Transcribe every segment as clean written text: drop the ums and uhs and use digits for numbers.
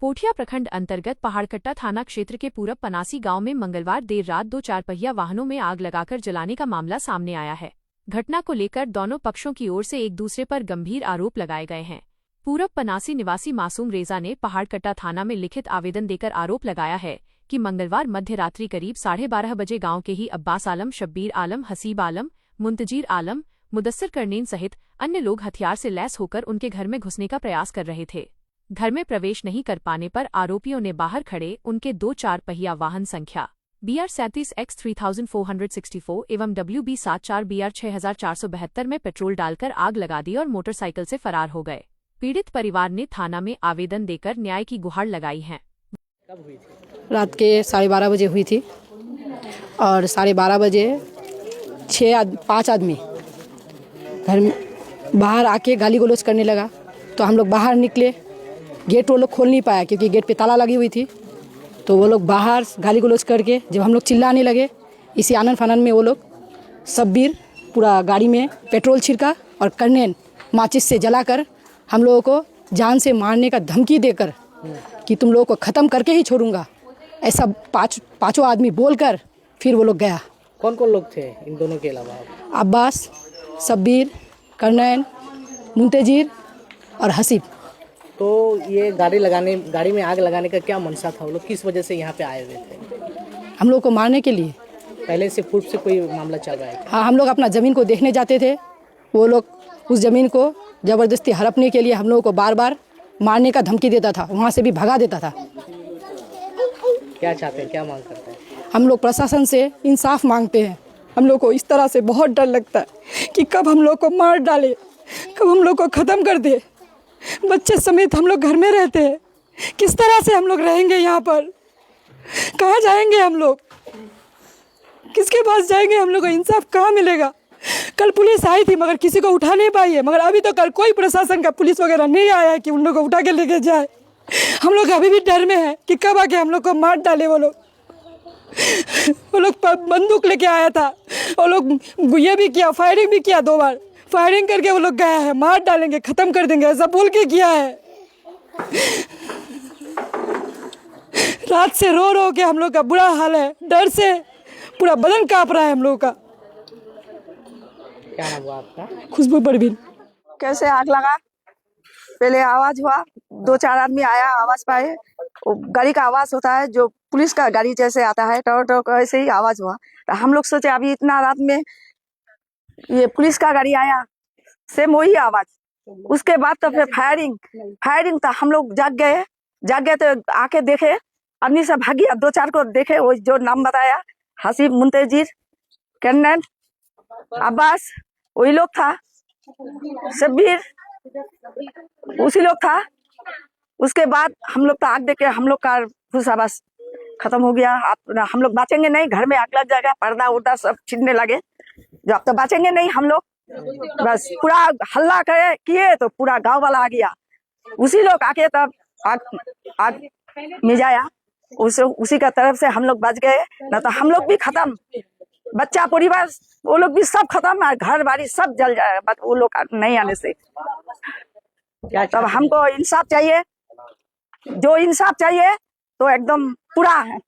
पोठिया प्रखंड अंतर्गत पहाड़कट्टा थाना क्षेत्र के पूरब पनासी गांव में मंगलवार देर रात 2 4 पहिया वाहनों में आग लगाकर जलाने का मामला सामने आया है। घटना को लेकर दोनों पक्षों की ओर से एक दूसरे पर गंभीर आरोप लगाए गए हैं। पूरब पनासी निवासी मासूम रेजा ने पहाड़कट्टा थाना में लिखित आवेदन देकर आरोप लगाया है कि मंगलवार मध्य रात्रि करीब 12:30 बजे गांव के ही अब्बास आलम, शब्बीर आलम, हसीब आलम, मुंतजीर आलम, मुदस्सिर करनेन सहित अन्य लोग हथियार से लैस होकर उनके घर में घुसने का प्रयास कर रहे थे। घर में प्रवेश नहीं कर पाने पर आरोपियों ने बाहर खड़े उनके 2 4 पहिया वाहन संख्या BR 37X 3464 एवं WB 74 BR 6472 में पेट्रोल डालकर आग लगा दी और मोटरसाइकिल से फरार हो गए। पीड़ित परिवार ने थाना में आवेदन देकर न्याय की गुहार लगाई है। कब हुई थी? रात के 12:30 बजे हुई थी और 12:30 बजे 5 आदमी घर में बाहर आके गाली गलौज करने लगा, तो हम लोग बाहर निकले। गेट वो लोग खोल नहीं पाया क्योंकि गेट पे ताला लगी हुई थी, तो वो लोग बाहर गाली गलौज करके जब हम लोग चिल्लाने लगे, इसी आनंद फानन में वो लोग शब्बीर पूरा गाड़ी में पेट्रोल छिड़का और करनेन माचिस से जलाकर हम लोगों को जान से मारने का धमकी देकर कि तुम लोगों को ख़त्म करके ही छोड़ूंगा, ऐसा पांचों आदमी बोलकर फिर वो लोग गया। कौन कौन लोग थे इन दोनों के अलावा? अब्बास, शब्बीर, करनैन, मुंतजीर और हसीब। तो ये गाड़ी में आग लगाने का क्या मनसा था? वो लोग किस वजह से यहाँ पे आए हुए थे? हम लोग को मारने के लिए। पहले से पूर्व से कोई मामला चल रहा है? हाँ, हम लोग अपना ज़मीन को देखने जाते थे। वो लोग उस ज़मीन को ज़बरदस्ती हड़पने के लिए हम लोगों को बार बार मारने का धमकी देता था, वहाँ से भी भगा देता था। क्या चाहते हैं, क्या मांग करते हैं? हम लोग प्रशासन से इंसाफ मांगते हैं। हम लोग को इस तरह से बहुत डर लगता है कि कब हम लोग को मार डाले, कब हम लोग को ख़त्म कर दे। बच्चे समेत हम लोग घर में रहते हैं, किस तरह से हम लोग रहेंगे यहाँ पर? कहाँ जाएंगे हम लोग? किसके पास जाएंगे? हम लोग को इंसाफ कहाँ मिलेगा? कल पुलिस आई थी मगर किसी को उठा नहीं पाई है, मगर अभी तो कल कोई प्रशासन का पुलिस वगैरह नहीं आया है कि उन लोग को उठा के लेके जाए। हम लोग अभी भी डर में हैं कि कब आके हम लोग को मार डाले वो लोग। वो लोग बंदूक लेके आया था, वो लोग ये भी किया, फायरिंग भी किया, 2 बार फायरिंग करके वो लोग गया है, मार डालेंगे, ख़त्म कर देंगे, ऐसा बोल के किया है। रात से रो रो के हम लोग का बुरा हाल है, डर से पूरा बदन काँप रहा है हम लोग का। क्या नाम हुआ आपका? खुशबू परवीन। कैसे आग लगा? पहले आवाज हुआ, 2 4 आदमी आया, आवाज पाए। वो गाड़ी का आवाज होता है जो पुलिस का गाड़ी जैसे आता है, टो टो ऐसे ही आवाज हुआ। तो हम लोग सोचे अभी इतना रात में ये पुलिस का गाड़ी आया, सेम वही आवाज। उसके बाद तो फिर फायरिंग तो हम लोग जाग गए तो आके देखे, आदमी सब भाग गया। 2 4 को देखे, वो जो नाम बताया, हसीब, मुंतजीर, करनैन, अब्बास, वही लोग था। शब्बीर उसी लोग था। उसके बाद हम लोग तो आग देख के हम लोग का खुशाबाश खत्म हो गया। हम लोग बचेंगे नहीं, घर में आग लग जाएगा, पर्दा उर्दा सब छिड़ने लगे, जो अब तो बचेंगे नहीं हम लोग। बस पूरा हल्ला किए तो पूरा गांव वाला आ गया। उसी लोग आके तब आग मिजाया, उसी का तरफ से हम लोग बच गए, ना तो हम लोग भी खत्म, बच्चा परिवार वो लोग भी सब खत्म, घर बाड़ी सब जल जाए बस वो लोग नहीं आने से। तब हमको इंसाफ चाहिए, जो इंसाफ चाहिए तो एकदम पूरा है,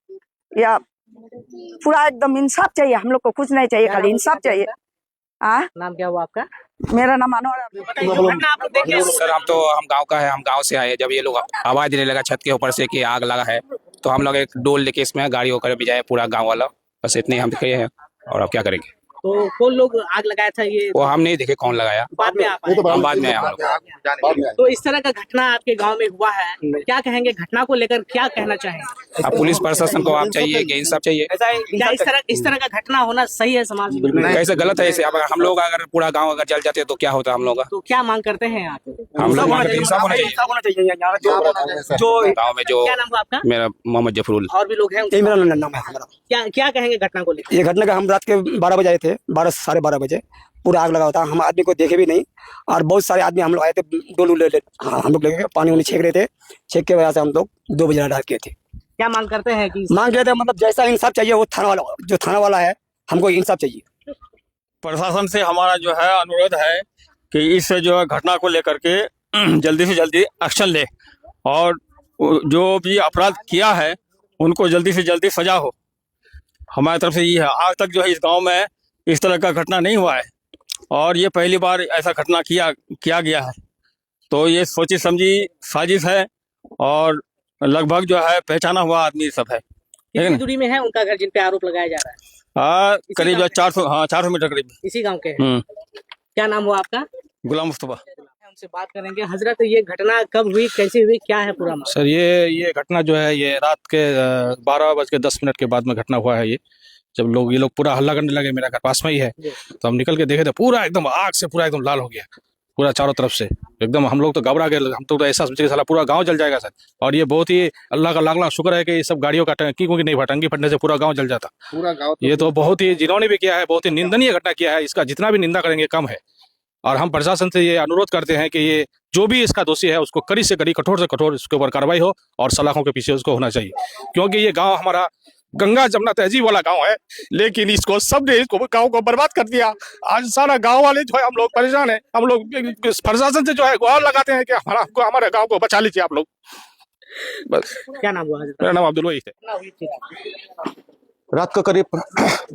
या पूरा एकदम इंसाफ चाहिए। हम लोग को कुछ नहीं चाहिए, खाली इंसाफ चाहिए। नाम क्या हुआ आपका? मेरा नाम अनवर। सर हम गांव का है, हम गांव से आए। जब ये लोग आवाज देने लगा छत के ऊपर से कि आग लगा है, तो हम लोग एक डोल लेके इसमें गाड़ी होकर भी जाए, पूरा गांव वाला। बस इतने हम दिखे हैं, और अब क्या करेंगे? तो कौन लोग आग लगाया था ये? वो हम नहीं देखे कौन लगाया, बाद में हम बाद में आए हम लोग। तो इस तरह का घटना आपके गांव में हुआ है, क्या कहेंगे? घटना को लेकर क्या कहना चाहेंगे? अब पुलिस प्रशासन को आप चाहिए कि इंसाफ चाहिए। क्या इस तरह का घटना होना सही है समाज में? कैसे गलत है ऐसे? अब हम लोग अगर पूरा गाँव अगर जल जाते तो क्या होता हम लोग का? तो क्या मांग करते हैं आप? हम लोग इंसाफ होना चाहिए गाँव में। जो क्या नाम हुआ आपका? मेरा मोहम्मद जफरुल। और भी लोग हैं? मेरा नाम है। क्या कहेंगे घटना को लेकर? ये घटना का हम रात के 12 बजे आए थे, 12 12:30 बजे पूरा आग लगा होता। हम आदमी को देखे भी नहीं, और बहुत सारे आदमी हम लोग आए थे, डोल हम लोग लेके पानी उन्हें छेक रहे थे। छेक के वजह से हम लोग 2 बजे रात किए थे। क्या मांग करते हैं? कि मांग रहे थे मतलब जैसा इंसाफ चाहिए, वो थाना वाला है, हमको इंसाफ चाहिए। प्रशासन से हमारा जो है अनुरोध है कि इस जो है घटना को लेकर के जल्दी से जल्दी एक्शन ले, और जो भी अपराध किया है उनको जल्दी से जल्दी सजा हो। हमारी तरफ से ये है। आज तक जो है इस गांव में इस तरह का घटना नहीं हुआ है और ये पहली बार ऐसा घटना किया गया है। तो ये सोची समझी साजिश है और लगभग जो है पहचाना हुआ आदमी सब है। कितनी दूरी में है उनका घर जिन पे आरोप लगाया जा रहा है? करीब गांव 400 मीटर करीब। इसी गांव के हैं। क्या नाम हुआ आपका? गुलाम मुस्तफा। उनसे बात करेंगे। हजरत, ये घटना कब हुई, कैसे हुई, क्या है पूरा मामला? सर ये घटना जो है ये रात के 12:10 के बाद में घटना हुआ है। जब ये लोग पूरा हल्ला करने लगे, मेरा घर पास में ही है, तो हम निकल के देखे तो पूरा एकदम आग से पूरा एकदम लाल हो गया, पूरा चारों तरफ से एकदम। हम लोग तो घबरा गए, हम तो ऐसा सोचे साला पूरा गांव जल जाएगा सर। और ये बहुत ही अल्लाह का लाख लाख शुक्र है कि ये सब गाड़ियों का टंकी क्योंकि नहीं टंकी फटने से पूरा गांव जल जाता। पूरा गांव ये तो बहुत ही, जिन्होंने भी किया है बहुत ही निंदनीय घटना किया है। इसका जितना भी निंदा करेंगे कम है। और हम प्रशासन से ये अनुरोध करते हैं कि ये जो भी इसका दोषी है उसको कड़ी से कड़ी, कठोर से कठोर उसके ऊपर कार्रवाई हो और सलाखों के पीछे उसको होना चाहिए। क्योंकि ये गांव हमारा गंगा जमुना तहजीब वाला गांव है, लेकिन इसको सबने इसको गांव को बर्बाद कर दिया। आज सारा गांव वाले जो है हम लोग परेशान हैं। हम लोग प्रशासन से जो है गुहार लगाते हैं कि हमारे गांव को बचा लीजिए आप लोग। बस। क्या नाम हुआ? मेरा नाम अब्दुल वहीद है। रात को करीब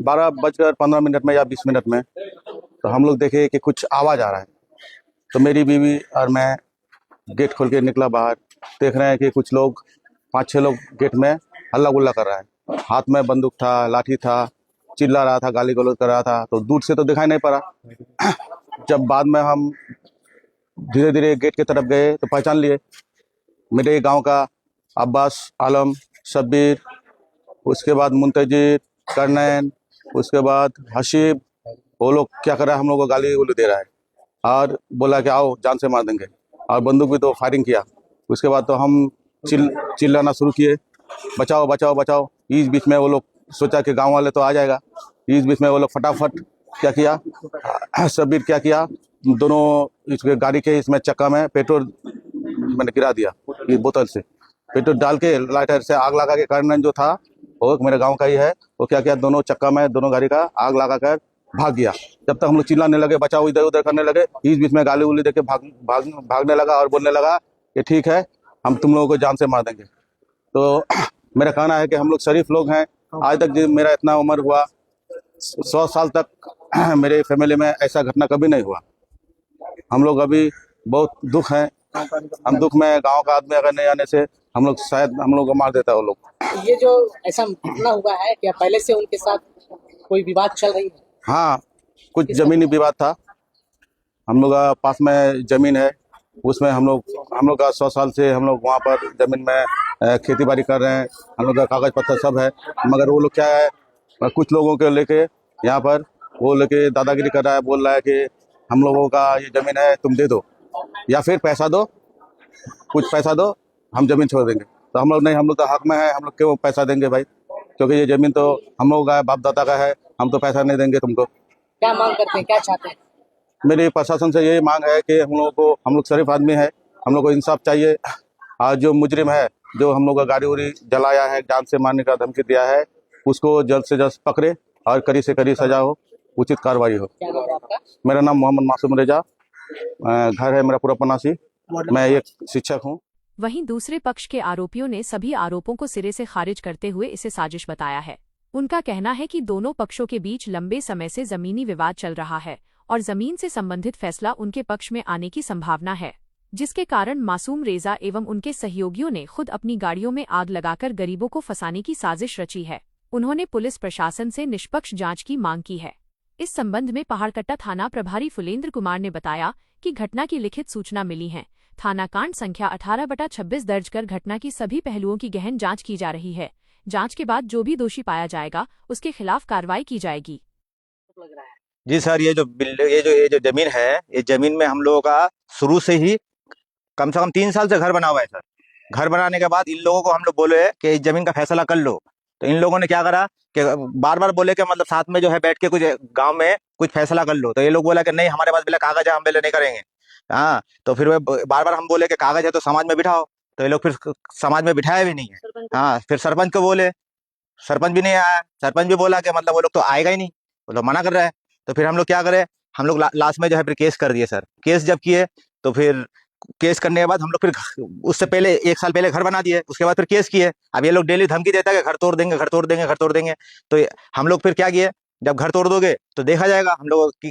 12:15 में या 20 मिनट में तो हम लोग देखे कि कुछ आवाज़ आ रहा है। तो मेरी बीवी और मैं गेट खोल के निकला बाहर। देख रहे हैं कि कुछ लोग 5-6 लोग गेट में हल्ला गुल्ला कर रहा है। हाथ में बंदूक था, लाठी था, चिल्ला रहा था, गाली गलौज कर रहा था। तो दूर से तो दिखाई नहीं पड़ा। जब बाद में हम धीरे धीरे गेट की तरफ गए तो पहचान लिए मेरे गांव का अब्बास, आलम, शब्बीर, उसके बाद मुंतजिर, करनैन, उसके बाद हसीब। वो लोग क्या कर रहा है, हम लोग को गाली गुली दे रहा है और बोला कि आओ जान से मार देंगे। और बंदूक भी तो फायरिंग किया। उसके बाद तो हम चिल्लाना शुरू किए, बचाओ बचाओ बचाओ। इस बीच में वो लोग सोचा कि गांव वाले तो आ जाएगा। इस बीच में वो लोग फटाफट क्या किया, शब्बीर क्या किया, दोनों इसके गाड़ी के इसमें चक्का में पेट्रोल मैंने गिरा दिया। इस बोतल से पेट्रोल डाल के लाइटर से आग लगा के, करनैन जो था वो मेरे गांव का ही है, वो क्या किया, दोनों चक्का में दोनों गाड़ी का आग लगा कर भाग गया। जब तक हम लोग चिल्लाने लगे, बचाओ, इधर उधर करने लगे, इस बीच में गाली उली देके भागने लगा और बोलने लगा कि ठीक है हम तुम लोगों को जान से मार देंगे। तो मेरा कहना है कि हम लोग शरीफ लोग हैं। आज तक मेरा इतना उम्र हुआ 100 साल तक मेरे फैमिली में ऐसा घटना कभी नहीं हुआ। हम लोग अभी बहुत दुख है। हम दुख में गांव का आदमी अगर नहीं आने से हम लोग शायद हम लोग को मार देता है वो लोग। ये जो ऐसा घटना हुआ है, क्या पहले से उनके साथ कोई विवाद चल रही है? हाँ, कुछ जमीनी विवाद था। हम लोग का पास में जमीन है, उसमें हम लोग का 100 साल से हम लोग वहाँ पर जमीन में खेती बाड़ी कर रहे हैं। हम लोग का कागज पत्तर सब है, मगर वो लोग क्या है, कुछ लोगों के लेके यहाँ पर वो लेके दादागिरी कर रहा है। बोल रहा है कि हम लोगों का ये जमीन है, तुम दे दो या फिर पैसा दो, कुछ पैसा दो, हम जमीन छोड़ देंगे। तो हम लोग नहीं, हम लोग तो हक में है, हम लोग क्यों पैसा देंगे भाई, क्योंकि ये जमीन तो हम लोगों का है, बाप दादा का है, हम तो पैसा नहीं देंगे तुमको। क्या मांग करते हैं, क्या चाहते हैं? मेरी प्रशासन से यही मांग है कि हम लोग शरीफ आदमी है, हम लोग को इंसाफ चाहिए। और जो मुजरिम है, जो हम लोग का गाड़ी उड़ी जलाया है, जान से मारने का धमकी दिया है, उसको जल्द से जल्द पकड़े और कड़ी से कड़ी सजा हो, उचित कार्रवाई हो। क्या नाम है आपका? मेरा नाम मोहम्मद मासूम रेजा, घर है मेरा पूरा पनासी, मैं एक शिक्षक हूँ। वहीं दूसरे पक्ष के आरोपियों ने सभी आरोपों को सिरे से खारिज करते हुए इसे साजिश बताया है। उनका कहना है कि दोनों पक्षों के बीच लंबे समय से जमीनी विवाद चल रहा है और जमीन से संबंधित फैसला उनके पक्ष में आने की संभावना है, जिसके कारण मासूम रेजा एवं उनके सहयोगियों ने खुद अपनी गाड़ियों में आग लगाकर गरीबों को फंसाने की साजिश रची है। उन्होंने पुलिस प्रशासन से निष्पक्ष जांच की मांग की है। इस संबंध में पहाड़कट्टा थाना प्रभारी फुलेंद्र कुमार ने बताया कि घटना की लिखित सूचना मिली है। थाना कांड संख्या 18/26 दर्ज कर घटना की सभी पहलुओं की गहन जांच की जा रही है। जांच के बाद जो भी दोषी पाया जाएगा उसके खिलाफ कार्रवाई की जाएगी। जी सर, ये जो जमीन है, ये जमीन में हम लोगों का शुरू से ही कम से कम 3 साल से घर बना हुआ है सर। घर बनाने के बाद इन लोगों को हम लोग बोले कि इस जमीन का फैसला कर लो, तो इन लोगों ने क्या करा कि बार बार बोले कि मतलब साथ में जो है बैठ के कुछ गांव में कुछ फैसला कर लो। तो ये लोग बोला कि नहीं, हमारे पास पहले कागज है, हम पहले नहीं करेंगे। हाँ, तो फिर बार बार हम बोले कि कागज है तो समाज में बिठाओ, तो ये लोग फिर समाज में बिठाया भी नहीं है। हाँ, फिर सरपंच को बोले, सरपंच भी नहीं आया। सरपंच भी बोला कि मतलब वो लोग तो आएगा ही नहीं, वो लोग मना कर रहा है। तो फिर हम लोग क्या करें, हम लोग लास्ट में जो है फिर केस कर दिए सर। केस जब किए तो फिर केस करने के बाद हम लोग फिर उससे पहले 1 साल पहले घर बना दिए, उसके बाद फिर केस किए। अब ये लोग डेली धमकी देता है कि घर तोड़ देंगे, घर तोड़ देंगे, घर तोड़ देंगे। तो हम लोग फिर क्या किए, जब घर तोड़ दोगे तो देखा जाएगा हम लोग की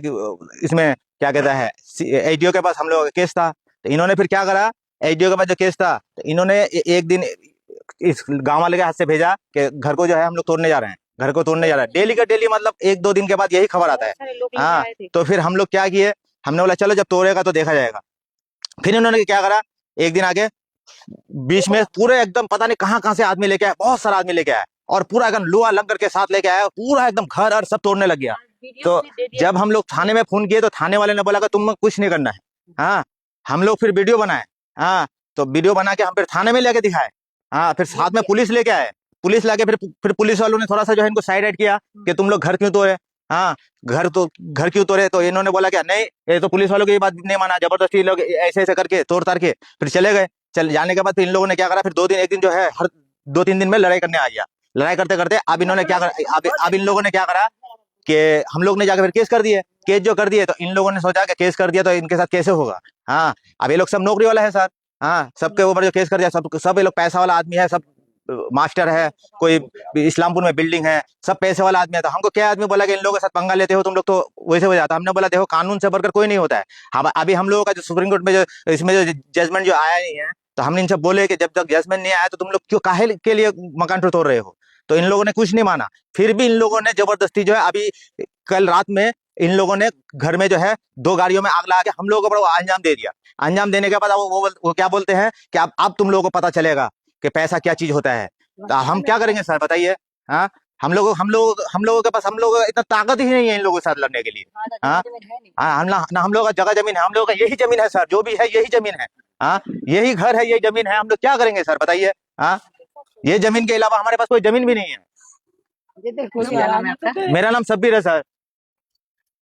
इसमें क्या कहता है, एसडीओ के पास हम लोगों का केस था। तो इन्होंने फिर क्या करा, एसडीओ के पास जो केस था, तो इन्होंने एक दिन इस गाँव वाले के हाथ से भेजा कि घर को जो है हम लोग तोड़ने जा रहे हैं, घर को तोड़ने जा रहा है। डेली का डेली मतलब 1-2 दिन के बाद यही खबर आता है। हाँ, तो फिर हम लोग क्या किए, हमने बोला चलो जब तोड़ेगा तो देखा जाएगा। फिर इन्होंने क्या करा, एक दिन आगे बीच में पूरे एकदम पता नहीं कहाँ से आदमी लेके आया, बहुत सारा आदमी लेके आया और पूरा एकदम लोहा लंगर के साथ लेके आया, पूरा एकदम घर और सब तोड़ने लग गया। तो जब हम लोग थाने में फोन किए तो थाने वाले ने बोला कि तुम कुछ नहीं करना है। हाँ, हम लोग फिर वीडियो बनाए। हाँ, तो वीडियो बना के हम फिर थाने में लेके दिखाए। हाँ, फिर साथ में पुलिस लेके आए, पुलिस लाके फिर पुलिस वालों ने थोड़ा सा जो है इनको साइड आइड किया कि तुम लोग घर क्यों तोड़े। हाँ, घर क्यों तोड़े, तो इन्होंने बोला क्या नहीं, ये तो पुलिस वालों की बात नहीं माना, जबरदस्ती लोग ऐसे करके तोड़ तार के फिर चले गए। चल जाने के बाद फिर इन लोगों ने क्या करा, फिर 2 दिन एक दिन जो है हर 2-3 दिन में लड़ाई करने आ गया। लड़ाई करते करते अब इन्होंने क्या करा, अब इन लोगों ने क्या करा कि हम लोग ने जाकर फिर केस कर दिए। केस जो कर दिए तो इन लोगों ने सोचा कि केस कर दिया तो इनके साथ कैसे होगा। हाँ, अब ये लोग सब नौकरी वाला है सर। हाँ, सबके ऊपर जो केस कर दिया, सब ये लोग पैसा वाला आदमी है, सब मास्टर है, कोई इस्लामपुर में बिल्डिंग है, सब पैसे वाला आदमी है। तो हमको क्या आदमी बोला कि इन लोगों के साथ पंगा लेते हो तुम लोग तो वैसे हो जाता। हमने बोला देखो कानून से बढ़कर कोई नहीं होता है। हम अभी हम लोगों का जो सुप्रीम कोर्ट में जो इसमें जो जजमेंट जो आया नहीं है, तो हमने इनसे बोले कि जब तक जजमेंट नहीं आया तो तुम लोग क्यों काहे के लिए मकान तोड़ रहे हो। तो इन लोगों ने कुछ नहीं माना, फिर भी इन लोगों ने जबरदस्ती जो है, अभी कल रात में इन लोगों ने घर में जो है 2 गाड़ियों में आग लगा के हम लोगों को बड़ा अंजाम दे दिया। अंजाम देने के बाद वो क्या बोलते हैं कि अब तुम लोगों को पता चलेगा कि पैसा क्या चीज होता है। तो हम क्या करेंगे सर बताइए। हाँ, हम लोगों के पास इतना ताकत ही नहीं है इन लोगों के साथ लड़ने के लिए। हाँ, हम लोगों का जगह जमीन है, हम लोगों का यही जमीन है सर, जो भी है यही जमीन है। हाँ, यही घर है, यही जमीन है, हम लोग क्या करेंगे सर बताइए। हाँ, ये जमीन के अलावा हमारे पास कोई जमीन भी नहीं है। मेरा नाम सब्बीर है सर।